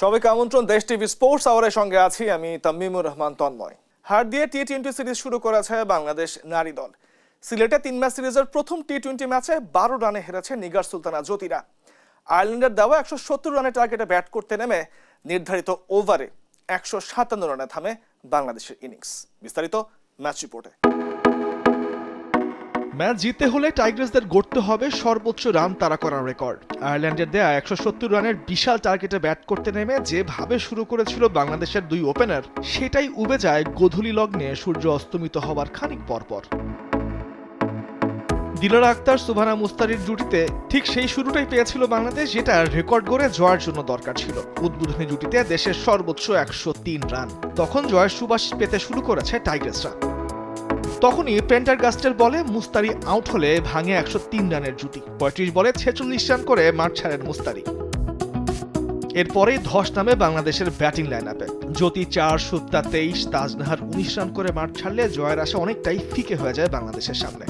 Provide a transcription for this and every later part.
সবাইকে আমন্ত্রণ দেশ টিভি স্পোর্টস আওয়ারের সঙ্গে আছি আমি তামিমুর রহমান তন্ময়। হার দিয়ে টি-20 সিরিজ শুরু করেছে বাংলাদেশ নারী দল। সিলেটে 3 ম্যাচ সিরিজের প্রথম টি-20 ম্যাচে 12 রানে হেরেছে নিগার সুলতানা জ্যোতিরা। আয়ারল্যান্ডের দেওয়া 170 রানের টার্গেটে ব্যাট করতে নেমে নির্ধারিত ওভারে 157 রানে থামে বাংলাদেশের ইনিংস। বিস্তারিত ম্যাচ রিপোর্টে। ম্যাচ জিততে হলে টাইগ্রেসদের গড়তে হবে সর্বোচ্চ রান তাড়া করার রেকর্ড। আয়ারল্যান্ডের দেয়া 170 রানের বিশাল টার্গেটে ব্যাট করতে নেমে যেভাবে শুরু করেছিল বাংলাদেশের দুই ওপেনার, সেটাই উবে যায় গোধূলি লগ্নে সূর্য অস্তমিত হবার খানিক পরপর। দিলারা আক্তার, সুবহানা মুস্তারির জুটিতে ঠিক সেই শুরুটাই পেয়েছিল বাংলাদেশ, যেটা রেকর্ড গড়ে জয়ের জন্য দরকার ছিল। উদ্বোধনী জুটিতে দেশের সর্বোচ্চ 103 রান। তখন জয়ের সুবাস পেতে শুরু করেছে টাইগ্রেসরা। তখনই প্রেন্টারগাস্টের বলে মুস্তারি আউট হলে ভাঙে 103 রানের জুটি। 35 বলে 46 রান করে মাঠ ছাড়েন মুস্তারি। এরপরেই ধস নামে বাংলাদেশের ব্যাটিং লাইন আপে। জ্যোতি 4, সুত্তা 23, তাজনাহার 19 রান করে মাঠ ছাড়লে জয়ের আশা অনেকটাই ফিকে হয়ে যায় বাংলাদেশের সামনে।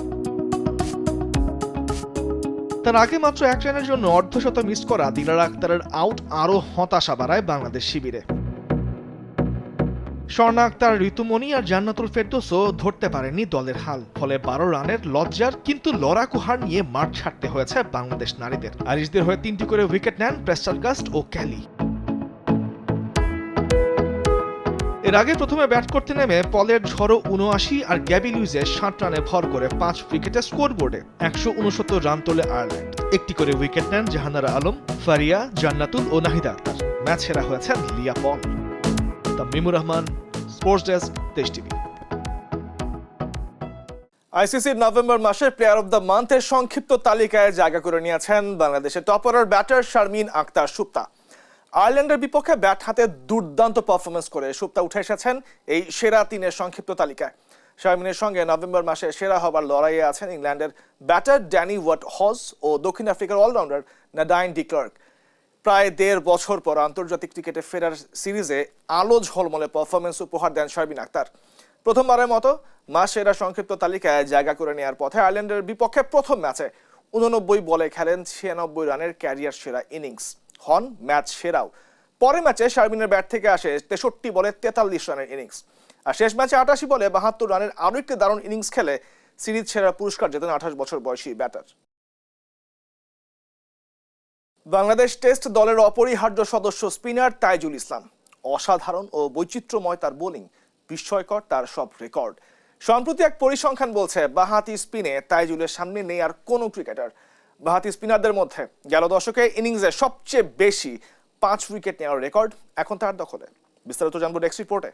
তার আগে মাত্র 1 রানের জন্য অর্ধশত মিস করা দিলারা আক্তারের আউট আরও হতাশা বাড়ায় বাংলাদেশ শিবিরে। স্বর্ণা আক্তার, ঋতুমণি আর জান্নাতুল ফেরদৌসও ধরতে পারেননি দলের হাল। ফলে 12 রানের লজ্জার কিন্তু লড়াকু হার নিয়ে মাঠ ছাড়তে হয়েছে বাংলাদেশ নারীদের। আরিশদের হয়ে 3টি করে উইকেট নেন প্রেস্টারগাস্ট ও ক্যালি। এর আগে প্রথমে ব্যাট করতে নেমে পলের ঝড়ো 79 আর গ্যাবি লুইজের 60 রানে ভর করে 5 উইকেটে স্কোরবোর্ডে 169 রান তোলে আয়ারল্যান্ড। একটি করে উইকেট নেন জাহানারা আলম, ফারিয়া, জান্নাতুল ও নাহিদা আক্তার। ম্যাচ সেরা হয়েছেন Leah Paul. Tamimur Rahman, sports desk, Desh TV. আইসিসির নভেম্বর মাসের প্লেয়ার অব দ্য মান্থের সংক্ষিপ্ত তালিকায় জায়গা করে নিয়েছেন বাংলাদেশের top order batter Sharmin Akter Supta. আয়ারল্যান্ডের বিপক্ষে ব্যাট হাতে দুর্দান্ত পারফরমেন্স করে সুপ্তা উঠে এসেছেন এই সেরা 3-এর সংক্ষিপ্ত তালিকায়। শারমিনের সঙ্গে নভেম্বর মাসে সেরা হবার লড়াইয়ে আছেন ইংল্যান্ডের ব্যাটার ড্যানি ওয়াট হজ ও দক্ষিণ আফ্রিকার অলরাউন্ডার নাদাইন ডি ক্লার্ক। প্রায় 1.5 বছর পর আন্তর্জাতিক ক্রিকেটে ফেরার সিরিজে আলো ঝলমলে পারফরমেন্স উপহার দেন শারমিন আক্তার। প্রথমবারের মতো মাস সেরা সংক্ষিপ্ত তালিকায় জায়গা করে নেওয়ার পথে আয়ারল্যান্ডের বিপক্ষে প্রথম ম্যাচে 89 বলে খেলেন 96 রানের ক্যারিয়ার সেরা ইনিংস, হন ম্যাচ সেরাও। পরের ম্যাচে শারমিনের ব্যাট থেকে আসে 63 বলে 43 রানের ইনিংস। আর শেষ ম্যাচে 88 বলে 72 রানের আরও একটি দারুণ ইনিংস খেলে সিরিজ সেরা পুরস্কার জেতেন 28 বছর বয়সী ব্যাটার। বাংলাদেশ টেস্ট দলের অপরিহার্য সদস্য স্পিনার তাইজুল ইসলাম। অসাধারণ ও বৈচিত্র্যময় তার বোলিং, বিস্ময়কর তার সব রেকর্ড। সম্প্রতি এক পরিসংখ্যান বলছে বাঁহাতি স্পিনে তাইজুলের সামনে নেই আর কোনো ক্রিকেটার। বাঁহাতি স্পিনারদের মধ্যে গেল দশকে ইনিংসে সবচেয়ে বেশি 5 উইকেট নেওয়ার রেকর্ড এখন তার দখলে। বিস্তারিত জানবো নেক্সট রিপোর্টে।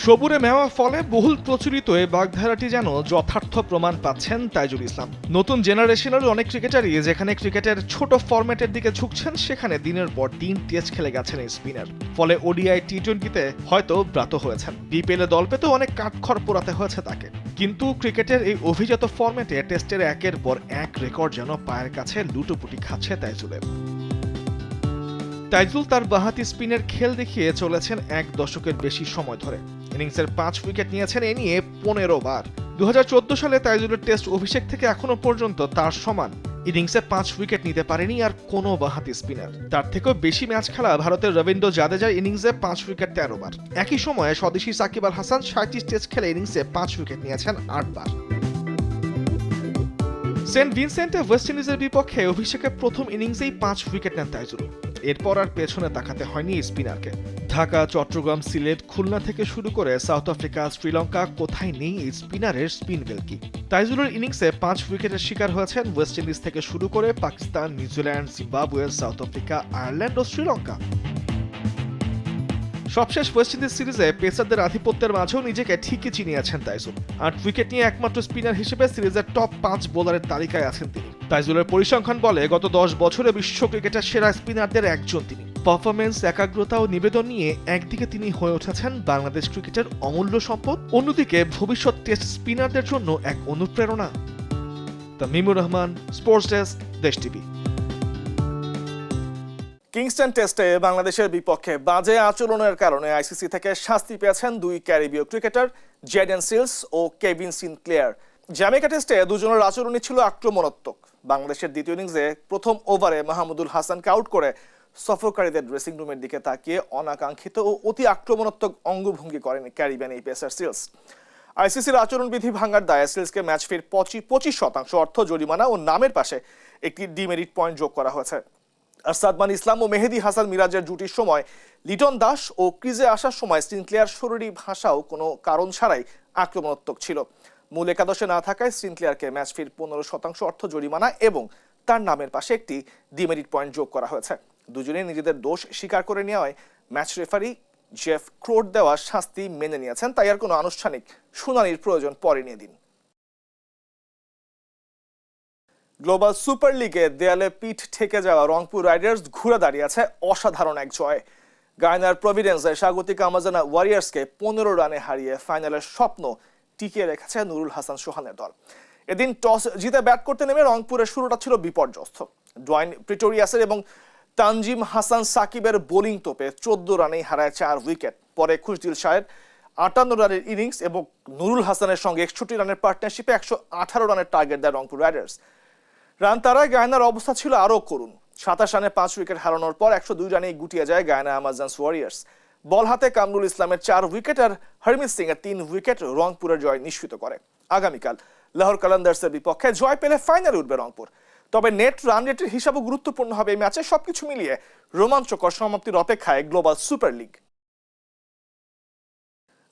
সবুরে মেওয়া ফলে বহুল প্রচলিত এই বাগধারাটি যেন যথার্থ প্রমাণ পাচ্ছেন তাইজুল ইসলাম। নতুন জেনারেশনের অনেক ক্রিকেটারই যেখানে ক্রিকেটের ছোট ফরম্যাটের দিকে ঝুঁকছেন, সেখানে দিনের পর দিন টেস্ট খেলে গেছেন এই স্পিনার। ফলে ওডিআই টি-20তে হয়তো ব্রাত হয়েছেন। বিপিএলে দল পেতেও অনেক কাঠখড় পোড়াতে হয়েছে তাকে। কিন্তু ক্রিকেটের এই অভিজাত ফরম্যাটে টেস্টের একের পর এক রেকর্ড যেন পায়ের কাছে লুটোপুটি খাচ্ছে তাইজুলের। তাইজুল তার বাঁহাতি স্পিনের খেল দেখিয়ে চলেছেন 1 দশকের বেশি সময় ধরে। ইনিংসের 5 উইকেট নিয়েছেন এ নিয়ে 15 বার। 2014 সালে তাইজুলের টেস্ট অভিষেক থেকে এখনো পর্যন্ত তার সমান ইনিংসে 5 উইকেট নিতে পারেনি আর কোনো বাঁহাতি স্পিনার। তার থেকেও বেশি ম্যাচ খেলা ভারতের রবীন্দ্র জাদেজার ইনিংসে 5 উইকেট 13 বার। একই সময়ে স্বদেশী সাকিব আল হাসান 37 টেস্ট খেলে ইনিংসে 5 উইকেট নিয়েছেন 8 বার। সেন্ট ভিনসেন্টে ওয়েস্ট ইন্ডিজের বিপক্ষে অভিষেকের প্রথম ইনিংসেই 5 উইকেট নেন তাইজুল। এরপর আর পেছনে তাকাতে হয়নি স্পিনারকে। ঢাকা, চট্টগ্রাম, সিলেট, খুলনা থেকে শুরু করে সাউথ আফ্রিকা, শ্রীলঙ্কা, কোথায় নেই এই স্পিনারের স্পিন ভেলকি। তাইজুলের ইনিংসে 5 উইকেটের শিকার হয়েছেন ওয়েস্ট ইন্ডিজ থেকে শুরু করে Pakistan, New Zealand, Zimbabwe, South Africa, Ireland ও শ্রীলঙ্কা। সবশেষ ওয়েস্ট ইন্ডিজ সিরিজে পেসারদের আধিপত্যের মাঝেও নিজেকে ঠিকই চিনিয়েছেন তাইজুল। 8 উইকেট নিয়ে একমাত্র স্পিনার হিসেবে সিরিজের টপ 5 বোলারের তালিকায় আছেন তিনি। তাইজুলের পরিসংখ্যান বলে গত 10 বছরে বিশ্ব ক্রিকেটের সেরা স্পিনারদের একজন তিনি। পারফরমেন্স, একাগ্রতা ও নিবেদন নিয়ে একদিকে তিনি হয়ে উঠেছেন বাংলাদেশ ক্রিকেটের অমূল্য সম্পদ, অন্যদিকে ভবিষ্যৎ টেস্ট স্পিনারদের জন্য এক অনুপ্রেরণা। তামিমুর Rahman, sports desk, Desh TV. Kingston টেস্টে বাংলাদেশের বিপক্ষে বাজে আচরণের কারণে আইসিসি থেকে শাস্তি পেয়েছেন 2 ক্যারিবীয় ক্রিকেটার জেডেন সিলস ও কেভিন সিনক্লেয়ার। জ্যামাইকা টেস্টে দুজনের আচরণই ছিল আক্রমণাত্মক। বাংলাদেশের দ্বিতীয় ইনিংসে প্রথম ওভারে মাহমুদুল হাসানকে আউট করে সফরকারীদের ড্রেসিং রুমের দিকে তাকিয়ে অনাকাঙ্ক্ষিত ও অতি আক্রমণাত্মক অঙ্গভঙ্গি করেন ক্যারিবিয়ান এই পেসার সিলস। আইসিসির আচরণবিধি ভাঙার দায়ে সিলসকে ম্যাচ ফির 25% অর্থ জরিমানা ও নামের পাশে একটি ডিমেরিট পয়েন্ট যোগ করা হয়েছে। আর সাদমান ইসলাম ও মেহেদী হাসান মিরাজের জুটির সময় লিটন দাস ও ক্রিজে আসার সময় সিনক্লেয়ার শরীরী ভাষাও কোনো কারণ ছাড়াই আক্রমণাত্মক ছিল। মূল একাদশে না থাকায় সিনক্লেয়ারকে ম্যাচ ফির 15% অর্থ জরিমানা এবং তার নামের পাশে একটি ডিমেরিট পয়েন্ট যোগ করা হয়েছে। দুজনেই নিজেদের দোষ স্বীকার করে নেওয়ায় ম্যাচ রেফারি জেফ ক্রোড দেওয়া শাস্তি মেনে নিয়েছেন, তাই আর কোনো আনুষ্ঠানিক শুনানির প্রয়োজন পড়েনি এদিন। গ্লোবাল সুপার লিগে দেয়ালে পিঠ ঠেকে যাওয়া রংপুর রাইডার্স ঘুরে দাঁড়িয়েছে অসাধারণ এক জয়। গায়নার প্রভিডেন্সে স্বাগতিক আমাজনা ওয়ারিয়ার্সকে 15 রানে হারিয়ে ফাইনালের স্বপ্ন টিকিয়ে রেখেছে নুরুল হাসান সোহানের দল। এদিন টস জিতে ব্যাট করতে নেমে রংপুরের শুরুটা ছিল বিপর্যস্ত। ডোয়াইন প্রিটোরিয়াসের এবং তানজিম হাসান সাকিবের বোলিং তোপে 14 রানেই হারায় 4 উইকেট। পরে খুশদিল শাহের 58 রানের ইনিংস এবং নুরুল হাসানের সঙ্গে 61 রানের পার্টনারশিপে 118 রানের টার্গেট দেয় রংপুর রাইডার্স। রান তারায় গায়নার অবস্থা ছিল আরও করুণ। 27 রানে 5 উইকেট হারানোর পর 102 রানেই গুটিয়ে যায় গায়না আমাজন্স ওয়ারিয়ার্স। বল হাতে কামরুল ইসলামের 4 উইকেট আর হরমিত সিং এর 3 উইকেট রংপুরের জয় নিশ্চিত করে। আগামীকাল লাহোর কালান্দার্সের বিপক্ষে জয় পেলে ফাইনালে উঠবে রংপুর। তবে নেট রান রেটের হিসাবও গুরুত্বপূর্ণ হবে এই ম্যাচে। সবকিছু মিলিয়ে রোমাঞ্চকর সমাপ্তির অপেক্ষায় গ্লোবাল সুপার লিগ।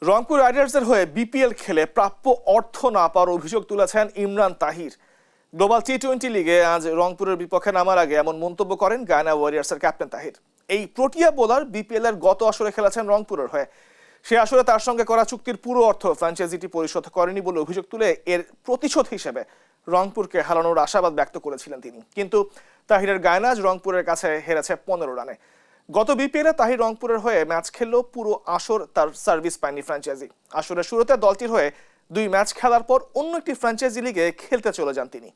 রংপুর রাইডার্সের হয়ে বিপিএল খেলে প্রাপ্য অর্থ না পাওয়ার অভিযোগ তুলেছেন ইমরান তাহির। গ্লোবাল টি-20 লিগে আজ রংপুরের বিপক্ষে নামার আগে এমন মন্তব্য করেন গায়না ওয়ারিয়ার্সের ক্যাপ্টেন তাহির। এই প্রোটিয়া বোলার বিপিএল এর গত আসরে খেলেছেন রংপুরের হয়ে। সে আসরে তার সঙ্গে করা চুক্তির পুরো অর্থ ফ্র্যাঞ্চাইজিটি পরিশোধ করেনি বলে অভিযোগ তুলে এর প্রতিশোধ হিসেবে রংপুরকে হারানোর আশাবাদ ব্যক্ত করেছিলেন তিনি। কিন্তু তাহিরের গায়না আজ রংপুরের কাছে হেরেছে 15 রানে। গত বিপিএলে তাহির রংপুরের হয়ে ম্যাচ খেললেও পুরো আসর তার সার্ভিস পায়নি ফ্র্যাঞ্চাইজি। আসরের শুরুতে দলটির হয়ে 2 ম্যাচ খেলার পর অন্য একটি ফ্র্যাঞ্চাইজি লিগে খেলতে চলে যান তিনি।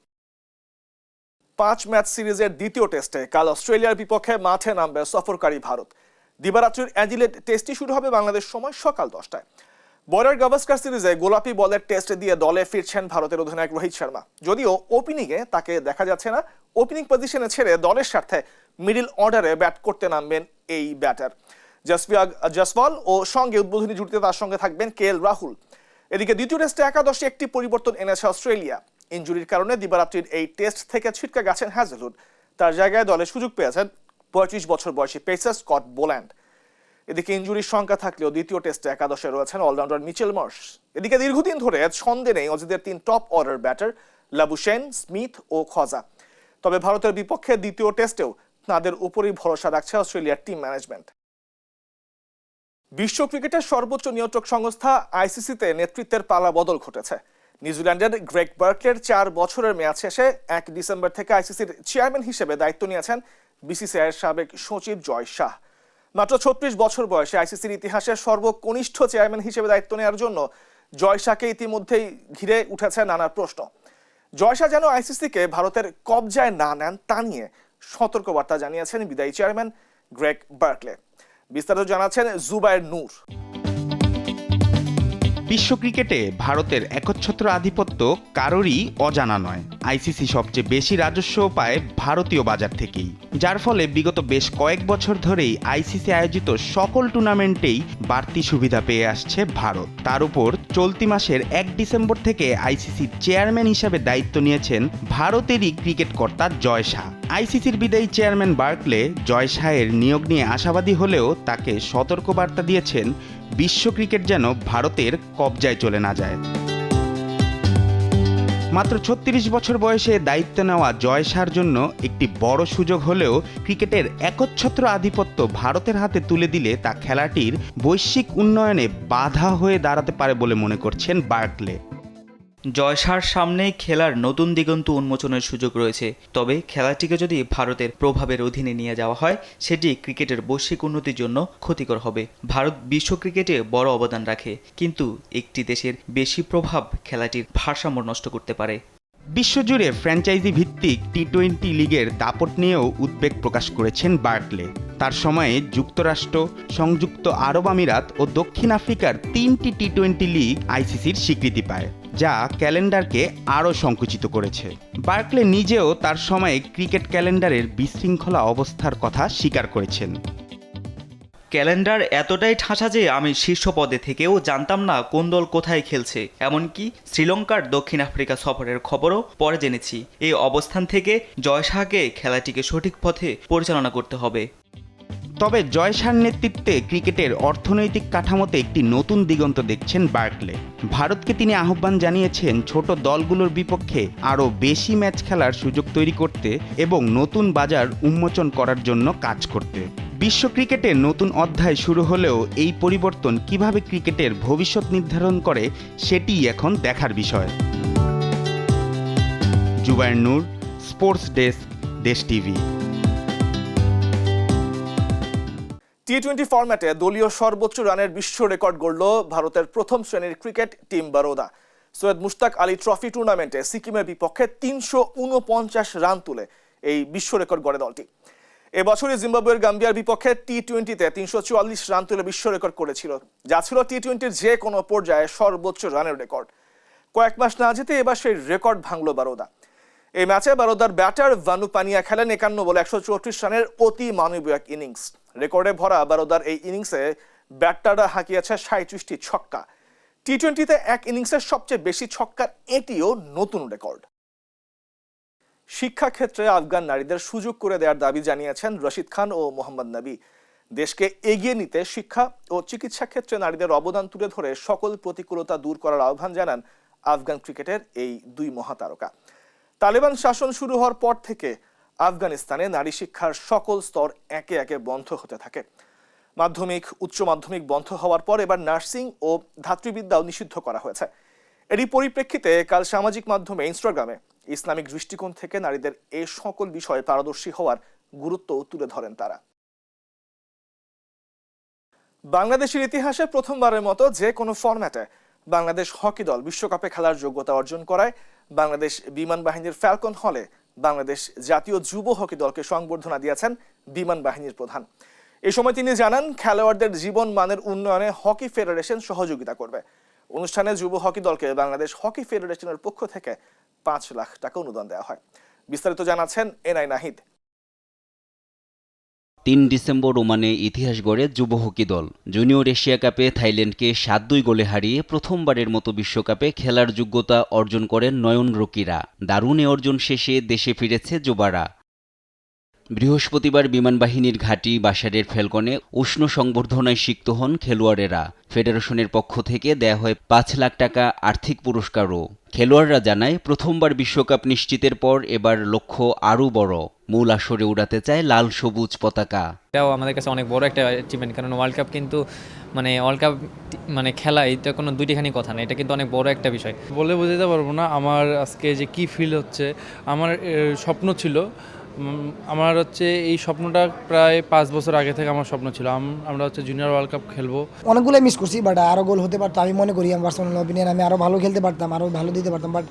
5 ম্যাচ সিরিজের দ্বিতীয় টেস্টে কাল অস্ট্রেলিয়ার বিপক্ষে মাঠে নামবে সফরকারী ভারত। দিবারাত্রির অ্যাডিলেড টেস্টটি শুরু হবে বাংলাদেশ সময় সকাল 10টায়। বর্ডার গাভাস্কার সিরিজে গোলাপি বলের টেস্ট দিয়ে দলে ফিরছেন ভারতের অধিনায়ক রোহিত শর্মা। যদিও ওপেনিংয়ে তাকে দেখা যাচ্ছে না, ওপেনিং পজিশনে ছেড়ে দলের স্বার্থে মিডল অর্ডারে ব্যাট করতে নামবেন এই ব্যাটার। জসওয়াল ও সঙ্গে উদ্বোধনী জুটিতে তার সঙ্গে থাকবেন KL রাহুল। এদিকে দ্বিতীয় টেস্টে একাদশে একটি পরিবর্তন এনেছে অস্ট্রেলিয়া। ইনজুরির কারণে দিবারাত্রির এই টেস্ট থেকে ছিটকে গেছেন হ্যাজেলউড। তার জায়গায় দলে সুযোগ পেয়েছেন 25 বছর বয়সী পেসার স্কট বোল্যান্ড। এদিকে ইনজুরির সংখ্যা থাকলেও দ্বিতীয় টেস্টে একাদশে রয়েছেন অলরাউন্ডার মিচেল মার্শ। এদিকে দীর্ঘদিন ধরে ছন্দে নেই অজিদের 3 top order batter Labuschagne, Smith ও খজা। তবে ভারতের বিপক্ষে দ্বিতীয় টেস্টেও তাদের উপরই ভরসা রাখছে অস্ট্রেলিয়ার টিম ম্যানেজমেন্ট। বিশ্ব ক্রিকেটের সর্বোচ্চ নিয়ন্ত্রক সংস্থা আইসিসিতে নেতৃত্বের পালা বদল ঘটেছে। নিউজিল্যান্ডের গ্রেগ বার্কলের 4 বছরের মেয়াদ শেষে 1 ডিসেম্বর থেকে আইসিসির চেয়ারম্যান হিসেবে দায়িত্ব নিয়েছেন বিসিসিআইয়ের সাবেক সচিব জয় শাহ। মাত্র 36 বছর বয়সে আইসিসির ইতিহাসের সর্বকনিষ্ঠ চেয়ারম্যান হিসেবে দায়িত্ব নেওয়ার জন্য জয় শাহকে ইতিমধ্যেই ঘিরে উঠেছে নানা প্রশ্ন। জয় শাহ যেন আইসিসিকে ভারতের কবজায় না নেন তা নিয়ে সতর্কবার্তা জানিয়েছেন বিদায়ী চেয়ারম্যান গ্রেগ বার্কলে। বিস্তারিত জানাচ্ছেন জুবায়ের নূর। বিশ্ব ক্রিকেটে ভারতের একচ্ছত্র আধিপত্য কারোরই অজানা নয়। আইসিসি সবচেয়ে বেশি রাজস্ব পায় ভারতীয় বাজার থেকেই, যার ফলে বিগত বেশ কয়েক বছর ধরেই আইসিসি আয়োজিত সকল টুর্নামেন্টেই বাড়তি সুবিধা পেয়ে আসছে ভারত। তার উপর চলতি মাসের 1 ডিসেম্বর থেকে আইসিসির চেয়ারম্যান হিসাবে দায়িত্ব নিয়েছেন ভারতেরই ক্রিকেট কর্তা জয় শাহ। আইসিসির বিদায়ী চেয়ারম্যান বার্কলে জয় শাহের নিয়োগ নিয়ে আশাবাদী হলেও তাকে সতর্কবার্তা দিয়েছেন বিশ্ব ক্রিকেট যেন ভারতের কবজায় চলে না যায়। মাত্র 36 বছর বয়সে দায়িত্ব নেওয়া জয় শাহর জন্য একটি বড় সুযোগ হলেও ক্রিকেটের একচ্ছত্র আধিপত্য ভারতের হাতে তুলে দিলে তা খেলাটির বৈশ্বিক উন্নয়নে বাধা হয়ে দাঁড়াতে পারে বলে মনে করছেন বার্কলে। জয় শাহর সামনেই খেলার নতুন দিগন্ত উন্মোচনের সুযোগ রয়েছে। তবে খেলাটিকে যদি ভারতের প্রভাবের অধীনে নিয়ে যাওয়া হয় সেটি ক্রিকেটের বৈশ্বিক উন্নতির জন্য ক্ষতিকর হবে। ভারত বিশ্ব ক্রিকেটে বড় অবদান রাখে, কিন্তু একটি দেশের বেশি প্রভাব খেলাটির ভারসাম্য নষ্ট করতে পারে। বিশ্বজুড়ে ফ্র্যাঞ্চাইজি ভিত্তিক টি-20 লিগের দাপট নিয়েও উদ্বেগ প্রকাশ করেছেন বার্কলে। তার সময়ে যুক্তরাষ্ট্র, সংযুক্ত আরব আমিরাত ও দক্ষিণ আফ্রিকার 3টি টি-20 লিগ আইসিসির স্বীকৃতি পায়। যা ক্যালেন্ডারকে আরও সংকুচিত করেছে। বার্কলে নিজেও তার সময়ে ক্রিকেট ক্যালেন্ডারের বিশৃঙ্খলা অবস্থার কথা স্বীকার করেছেন। ক্যালেন্ডার এতটাই ঠাসা যে আমি শীর্ষ পদে থেকেও জানতাম না কোন দল কোথায় খেলছে, এমনকি শ্রীলঙ্কার দক্ষিণ আফ্রিকা সফরের খবরও পরে জেনেছি। এই অবস্থান থেকে জয় শাহকে খেলাটিকে সঠিক পথে পরিচালনা করতে হবে। তবে জয় শাহর নেতৃত্বে ক্রিকেটের অর্থনৈতিক কাঠামোতে একটি নতুন দিগন্ত দেখছেন বার্কলে। ভারতকে তিনি আহ্বান জানিয়েছেন ছোট দলগুলোর বিপক্ষে আরও বেশি ম্যাচ খেলার সুযোগ তৈরি করতে এবং নতুন বাজার উন্মোচন করার জন্য কাজ করতে। বিশ্ব ক্রিকেটে নতুন অধ্যায় শুরু হলেও এই পরিবর্তন কিভাবে ক্রিকেটের ভবিষ্যৎ নির্ধারণ করে সেটিই এখন দেখার বিষয়। জুবায়ের নূর, স্পোর্টস ডেস্ক, দেশ টিভি। টি-20 ফরম্যাটে দলীয় সর্বোচ্চ রানের বিশ্ব রেকর্ড গড়ল ভারতের প্রথম শ্রেণীর cricket team Baroda. Syed Mushtaq Ali trophy টুর্নামেন্টে সিকিমের বিপক্ষে ৩৪৯ রান তুলে এই বিশ্ব রেকর্ড গড়ে দলটি। এবছরই জিম্বাবুয়ের গাম্বিয়ার বিপক্ষে টি-20-তে ৩৪৪ রান তুলে বিশ্ব রেকর্ড করেছিল, যা ছিল টি-20-র যে কোনো পর্যায়ে সর্বোচ্চ রানের রেকর্ড। কয়েক মাস না যেতে এবার সেই রেকর্ড ভাঙল বারোদা। এই ম্যাচে বারোদার ব্যাটার ভানু পানিয়া খেলেন ৫১ বলে ১৩৪ রানের অতি মানবীয় এক ইনিংস। রেকর্ডে ভরা বারোদার এই ইনিংসে ব্যাটাররা হাঁকিয়েছে ৩৭টি ছক্কা। টি-20-তে এক ইনিংসের সবচেয়ে বেশি ছক্কার এটিও নতুন রেকর্ড। শিক্ষাক্ষেত্রে আফগান নারীদের সুযোগ করে দেওয়ার দাবি জানিয়েছেন রশিদ খান ও মোহাম্মদ নবী। দেশকে এগিয়ে নিতে শিক্ষা ও চিকিৎসা ক্ষেত্রে নারীদের অবদান তুলে ধরে সকল প্রতিকূলতা দূর করার আহ্বান জানান আফগান ক্রিকেটের এই দুই মহাতারকা। তালেবান শাসন শুরু হওয়ার পর থেকে আফগানিস্তানে নারী শিক্ষার সকল স্তর একে একে বন্ধ হতে থাকে। মাধ্যমিক, উচ্চ মাধ্যমিক বন্ধ হওয়ার পর এবার নার্সিং ও ধাত্রীবিদ্যাও নিষিদ্ধ করা হয়েছে। এরই পরিপ্রেক্ষিতে কাল সামাজিক মাধ্যমে ইনস্টাগ্রামে ইসলামিক দৃষ্টিকোণ থেকে নারীদের এই সকল বিষয়ে পারদর্শী হওয়ার গুরুত্ব তুলে ধরেন তারা। বাংলাদেশের ইতিহাসে প্রথমবারের মতো যে কোনো ফরম্যাটে বাংলাদেশ হকি দল বিশ্বকাপে খেলার যোগ্যতা অর্জন করায় বাংলাদেশ বিমান বাহিনীর ফ্যালকন হলে বাংলাদেশ জাতীয় যুব হকি দলকে সংবর্ধনা দিয়েছেন বিমান বাহিনীর প্রধান। এ সময় তিনি জানান, খেলোয়াড়দের জীবন মানের উন্নয়নে হকি ফেডারেশন সহযোগিতা করবে। অনুষ্ঠানে যুব হকি দলকে বাংলাদেশ হকি ফেডারেশনের পক্ষ থেকে ৫ লাখ টাকা অনুদান দেওয়া হয়। বিস্তারিত জানাচ্ছেন এনআই নাহিদ। ৩ ডিসেম্বর ওমানে ইতিহাস গড়ে যুব হকি দল। জুনিয়র এশিয়া কাপে থাইল্যান্ডকে ৭-২ গোলে হারিয়ে প্রথমবারের মতো বিশ্বকাপে খেলার যোগ্যতা অর্জন করেন নয়ন রকিরা। দারুণ এ অর্জন শেষে দেশে ফিরেছে যুবারা। বৃহস্পতিবার বিমান বাহিনীর ঘাঁটি বাসারের ফ্যালকনে উষ্ণ সংবর্ধনায় সিক্ত হন খেলোয়াড়েরা। ফেডারেশনের পক্ষ থেকে দেয়া হয় ৫ লাখ টাকা আর্থিক পুরস্কারও। খেলোয়াড়রা জানায়, প্রথমবার বিশ্বকাপ নিশ্চিতের পর এবার লক্ষ্য আরও বড়। মূল আসরে উড়াতে চায় লাল সবুজ পতাকা। এটাও আমাদের কাছে অনেক বড় একটা অ্যাচিভমেন্ট, কারণ ওয়ার্ল্ড কাপ কিন্তু ওয়ার্ল্ড কাপ খেলা এটা কোনো দুইটিখানি কথা না, এটা কিন্তু অনেক বড় একটা বিষয়। বলে বোঝাতে পারবো না আমার আজকে যে কি ফিল হচ্ছে। আমার স্বপ্ন ছিল, আমার এই স্বপ্নটা প্রায় ৫ বছর আগে থেকে আমার স্বপ্ন ছিল আমরা জুনিয়র ওয়ার্ল্ড কাপ খেলবো। অনেকগুলো মিস করছি, বাট আরও গোল হতে পারতো। আমি মনে করি, আমার পার্সোনাল অপিনিয়ন, আমি আরও ভালো খেলতে পারতাম, আরও ভালো দিতে পারতাম। বাট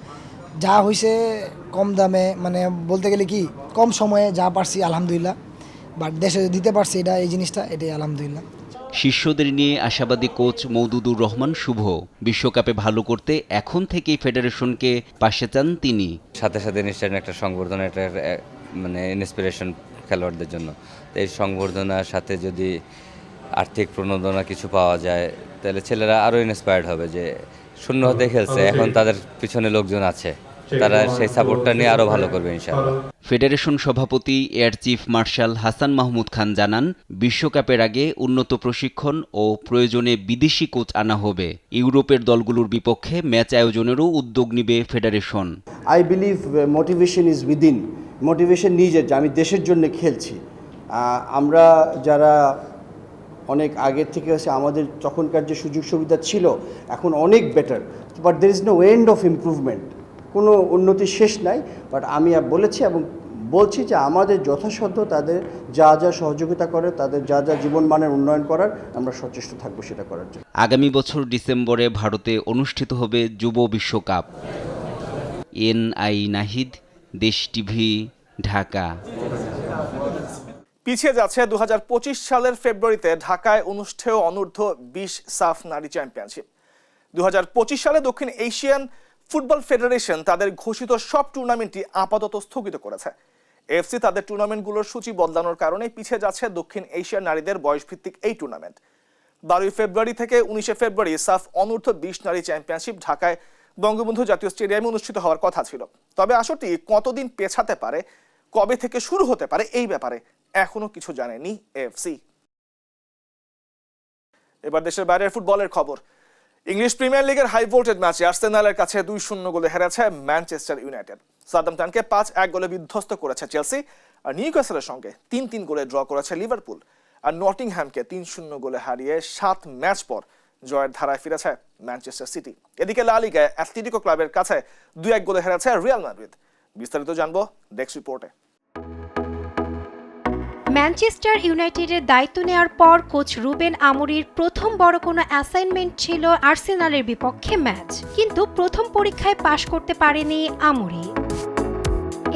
যা হয়েছে কম দামে, বলতে গেলে কি কম সময়ে যা পারছি আলহামদুলিল্লাহ। বাট দেশে দিতে পারছি এই জিনিসটা, এটাই আলহামদুলিল্লাহ। শিষ্যদের নিয়ে আশাবাদী কোচ মওদুদুর রহমান শুভ। বিশ্বকাপে ভালো করতে এখন থেকেই ফেডারেশনকে পাশে চান তিনি। সাথে সাথে নিশ্চয়ই একটা সংবর্ধনা, একটা ইন্সপিরেশন খেলোয়াড়দের জন্য। তো এই সংবর্ধনার সাথে যদি আর্থিক প্রণোদনা কিছু পাওয়া যায়, তাহলে ছেলেরা আরও ইন্সপায়ার্ড হবে যে শূন্য হতে খেলছে, এখন তাদের পিছনে লোকজন আছে, তারা সেই সাপোর্টটা নিয়ে আরও ভালো করবে ইনশাআল্লাহ। ফেডারেশন সভাপতি air chief marshal Hasan Mahmud Khan জানান, বিশ্বকাপের আগে উন্নত প্রশিক্ষণ ও প্রয়োজনে বিদেশি কোচ আনা হবে। ইউরোপের দলগুলোর বিপক্ষে ম্যাচ আয়োজনেরও উদ্যোগ নিবে federation. I believe motivation is within. Motivation নিজের, যে আমি দেশের জন্য খেলছি। আমরা যারা অনেক আগের থেকে আছে, আমাদের তখনকার যে সুযোগ সুবিধা ছিল এখন অনেক better, but there is no end of improvement. কোনো উন্নতির শেষ নাই। বাট আমি বলেছি এবং বলছি যে আমাদের যথাসাধ্য তাদের যা যা সহযোগিতা করে, তাদের যা যা জীবনমানের উন্নয়ন করার, আমরা সচেষ্ট থাকবো সেটা করার জন্য। আগামী বছর ডিসেম্বরে ভারতে অনুষ্ঠিত হবে যুব বিশ্বকাপ। এনআই নাহিদ, দেশ টিভি, ঢাকা। পিছিয়ে যাচ্ছে ২০২৫ সালের ফেব্রুয়ারিতে ঢাকায় অনুষ্ঠেয় অনূর্ধ্ব ২০ সাফ নারী চ্যাম্পিয়নশিপ। ২০২৫ সালে দক্ষিণ এশিয়ান ফুটবল ফেডারেশন তাদের ঘোষিত সব টুর্নামেন্টই আপাতত স্থগিত করেছে। এফসি তাদের টুর্নামেন্টগুলোর সূচি বদলানোর কারণে পিছিয়ে যাচ্ছে দক্ষিণ এশিয়ার নারীদের বয়সভিত্তিক এই টুর্নামেন্ট। 12 ফেব্রুয়ারি থেকে 19 ফেব্রুয়ারি সাফ অনূর্ধ্ব 20 নারী চ্যাম্পিয়নশিপ ঢাকায় বঙ্গবন্ধু জাতীয় স্টেডিয়ামে অনুষ্ঠিত হওয়ার কথা ছিল। তবে আসরটি কতদিন পেছাতে পারে, কবে থেকে শুরু হতে পারে, এই ব্যাপারে এখনো কিছু জানেনি এফসি। এবার দেশের বাইরের ফুটবলের খবর। ইংলিশ প্রিমিয়ার লিগের হাই ভোল্টেজ ম্যাচে আর্সেনালের কাছে 2-0 গোলে হেরেছে ম্যানচেস্টার ইউনাইটেড। সাদামটনকে 5-1 গোলে বিধ্বস্ত করেছে চেলসি, আর নিউক্যাসলের সঙ্গে 3-3 গোলে ড্র করেছে লিভারপুল। আর নটিংহ্যামকে 3-0 গোলে হারিয়ে 7 ম্যাচ পর জয়ের ধারায় ফিরেছে ম্যানচেস্টার সিটি। এদিকে লা লিগায় অ্যাথলেটিকো ক্লাবের কাছে 2-1 গোলে হেরেছে রিয়াল মাদ্রিদ। বিস্তারিত জানবো ডেস্ক রিপোর্টে। ম্যানচেস্টার ইউনাইটেডের দায়িত্ব নেওয়ার পর কোচ রুবেন আমোরির প্রথম বড় কোনো অ্যাসাইনমেন্ট ছিল আর্সেনালের বিপক্ষে ম্যাচ, কিন্তু প্রথম পরীক্ষায় পাশ করতে পারেনি আমোরি।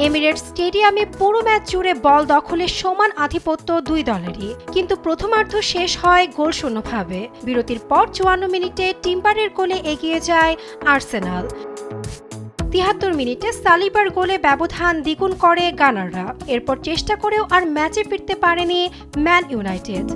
এমিরেটস স্টেডিয়ামে পুরো ম্যাচ জুড়ে বল দখলের সমান আধিপত্য দুই দলেরই, কিন্তু প্রথমার্ধ শেষ হয় গোলশূন্যভাবে। বিরতির পর 54 মিনিটে টিম্বারের গোলে এগিয়ে যায় আর্সেনাল। 73 মিনিটে সালিবার গোলে ব্যবধান দ্বিগুণ করে গানাররা। এরপর চেষ্টা করেও আর ম্যাচে ফিরতে পারেনি ম্যান ইউনাইটেড।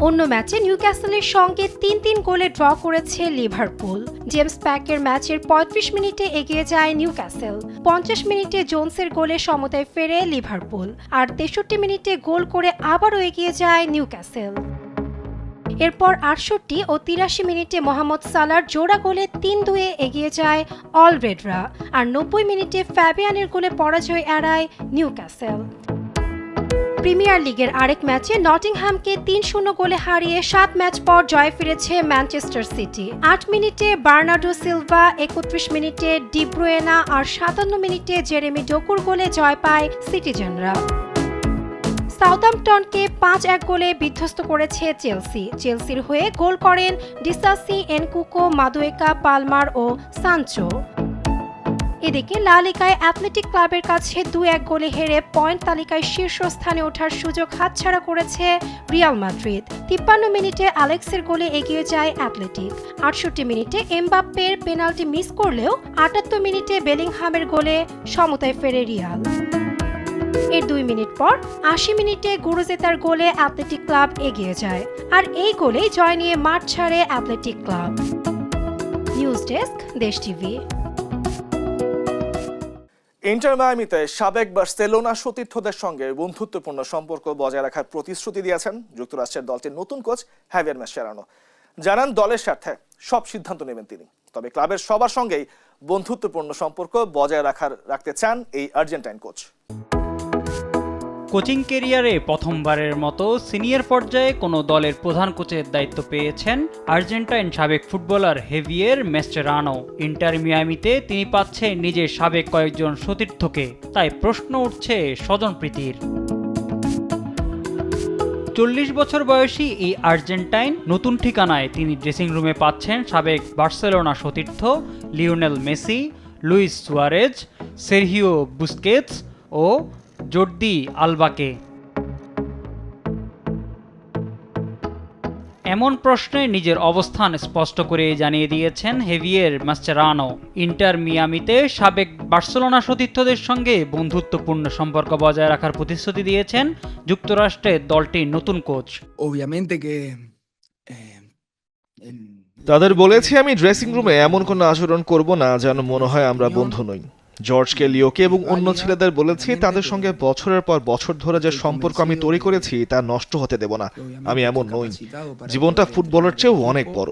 অন্য ম্যাচে নিউক্যাসলের সঙ্গে 3-3 গোলে ড্র করেছে লিভারপুল। জেমস প্যাকের ম্যাচের 35 মিনিটে এগিয়ে যায় নিউক্যাসল। 50 মিনিটে জোনসের গোলে সমতায় ফেরে লিভারপুল, আর 63 মিনিটে গোল করে আবারও এগিয়ে যায় নিউক্যাসল। এরপর 68 ও 83 মিনিটে মোহাম্মদ সালার জোড়া গোলে 3-2 এগিয়ে যায় অল রেডরা, আর 90 মিনিটে ফ্যাবিয়ানের গোলে পরাজয় এড়ায় নিউক্যাসল। প্রিমিয়ার লিগের আরেক ম্যাচে নটিংহ্যামকে 3-0 গোলে হারিয়ে 7 ম্যাচ পর জয় ফিরেছে ম্যানচেস্টার সিটি। 8 মিনিটে বার্নার্ডো সিলভা, 31 মিনিটে ডি ব্রুয়েনা আর 57 মিনিটে জেরেমি ডোকুর গোলে জয় পায় সিটিজেনরা। সাউদাম্পটনকে 5-1 গোলে বিধ্বস্ত করেছে চেলসি। চেলসির হয়ে গোল করেন ডিসাসি, এনকুকো, মাদুয়েকা, পালমার ও সানচো। এদিকে লা লিগায় অ্যাথলেটিক ক্লাবের কাছে 2-1 গোলে হেরে পয়েন্ট তালিকায় শীর্ষস্থানে ওঠার সুযোগ হাতছাড়া করেছে রিয়াল মাদ্রিদ। 53 মিনিটে অ্যালেক্সের গোলে এগিয়ে যায় অ্যাথলেটিক। 68 মিনিটে এমবাপ্পের পেনাল্টি মিস করলেও 78 মিনিটে বেলিংহামের গোলে সমতায় ফেরে রিয়াল। এর 2 মিনিট পর 80 মিনিটে গুরুজেতার গোলে অ্যাথলেটিক ক্লাব এগিয়ে যায়, আর এই গোলেই জয় নিয়ে মাঠ ছাড়ে athletic club. News desk, Desh TV. Inter মায়ামিতে সাবেক বার্সেলোনা সতীর্থদের সঙ্গে বন্ধুত্বপূর্ণ সম্পর্ক বজায় রাখার প্রতিশ্রুতি দিয়েছেন যুক্তরাষ্ট্রের দলটির নতুন কোচ হ্যাভিয়ার মাসচেরানো। জানান দলের স্বার্থে সব সিদ্ধান্ত নেবেন তিনি, তবে ক্লাবের সবার সঙ্গেই বন্ধুত্বপূর্ণ সম্পর্ক বজায় রাখতে চান এই আর্জেন্টাইন কোচ। কোচিং ক্যারিয়ারে প্রথমবারের মতো সিনিয়র পর্যায়ে কোনো দলের প্রধান কোচের দায়িত্ব পেয়েছেন আর্জেন্টাইন সাবেক ফুটবলার হেভিয়ের মাসচেরানো। ইন্টার মিয়ামিতে তিনি পাচ্ছেন নিজের সাবেক কয়েকজন সতীর্থকে, তাই প্রশ্ন উঠছে স্বজনপ্রীতির। 40 বছর বয়সী এই আর্জেন্টাইন নতুন ঠিকানায় তিনি ড্রেসিং রুমে পাচ্ছেন সাবেক বার্সেলোনা সতীর্থ Lionel Messi, Luis Suarez, Sergio Busquets ও জর্দি আলবাকে। এমন প্রশ্নে নিজের অবস্থান স্পষ্ট করে জানিয়ে দিয়েছেন হেভিয়ের মাসচেরানো। ইন্টার মিয়ামিতে সাবেক বার্সেলোনা সতীর্থদের সঙ্গে বন্ধুত্বপূর্ণ সম্পর্ক বজায় রাখার প্রতিশ্রুতি দিয়েছেন যুক্তরাষ্ট্রের দলটির নতুন কোচ। তাদের বলেছি আমি ড্রেসিং রুমে এমন কোনো আচরণ করব না যেন মনে হয় আমরা বন্ধু নই। জর্জকে, লিওকে এবং অন্য ছেলেদের বলেছি তাদের সঙ্গে বছরের পর বছর ধরে যে সম্পর্ক আমি তৈরি করেছি তা নষ্ট হতে দেব না। আমি এমন নই, জীবনটা ফুটবলের চেয়েও অনেক বড়।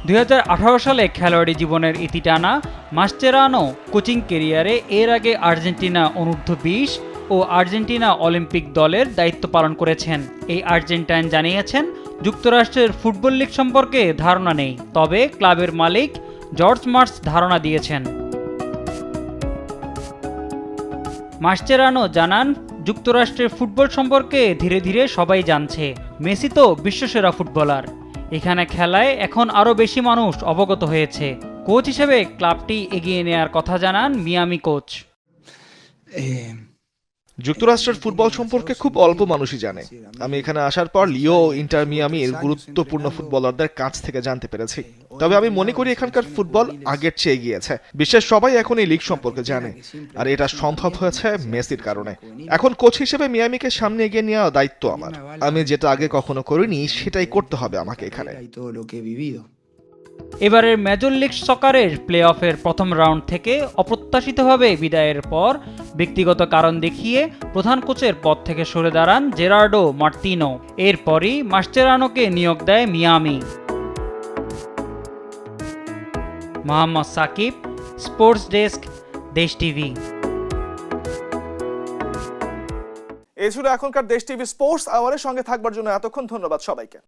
2018 সালে খেলোয়াড়ি জীবনের ইতি টানা মাসচেরানো কোচিং ক্যারিয়ারে এর আগে আর্জেন্টিনা অনূর্ধ্ব 20 ও আর্জেন্টিনা অলিম্পিক দলের দায়িত্ব পালন করেছেন। এই আর্জেন্টাইন জানিয়েছেন যুক্তরাষ্ট্রের ফুটবল লীগ সম্পর্কে ধারণা নেই, তবে ক্লাবের মালিক জর্জ মার্স ধারণা দিয়েছেন। মাসচেরানো জানান যুক্তরাষ্ট্রের ফুটবল সম্পর্কে ধীরে ধীরে সবাই জানছে। মেসি তো বিশ্বসেরা ফুটবলার, এখানে খেলায় এখন আরও বেশি মানুষ অবগত হয়েছে। কোচ হিসেবে ক্লাবটি এগিয়ে নেয়ার কথা জানান মিয়ামি কোচ। যুক্তরাষ্ট্রের ফুটবল সম্পর্কে খুব অল্প মানুষই জানে। আমি এখানে আসার পর লিও ও ইন্টার মিয়ামির গুরুত্বপূর্ণ ফুটবলারদের কাছ থেকে জানতে পেরেছি। তবে আমি মনে করি এখানকার ফুটবল আগের চেয়ে এগিয়েছে। বিশ্বের সবাই এখন এই লিগ সম্পর্কে জানে, আর এটা সম্ভব হয়েছে মেসির কারণে। এখন কোচ হিসেবে মিয়ামিকে সামনে এগিয়ে নেওয়া দায়িত্ব আমার। আমি যেটা আগে কখনো করিনি সেটাই করতে হবে আমাকে এখানে। এবারের মেজর লিগ সকারের প্লে অফের প্রথম রাউন্ড থেকে অপ্রত্যাশিতভাবে বিদায়ের পর ব্যক্তিগত কারণ দেখিয়ে প্রধান কোচের পদ থেকে সরে দাঁড়ান জেরার্ডো মার্তিনো। এরপরই মাস্চেরানোকে নিয়োগ দেয় Miami. Mohammad Sakib, sports desk, Desh TV. এই ছিল এখনকার দেশ টিভি স্পোর্টস আওয়ারের সঙ্গে থাকবার জন্য এতক্ষণ ধন্যবাদ সবাইকে।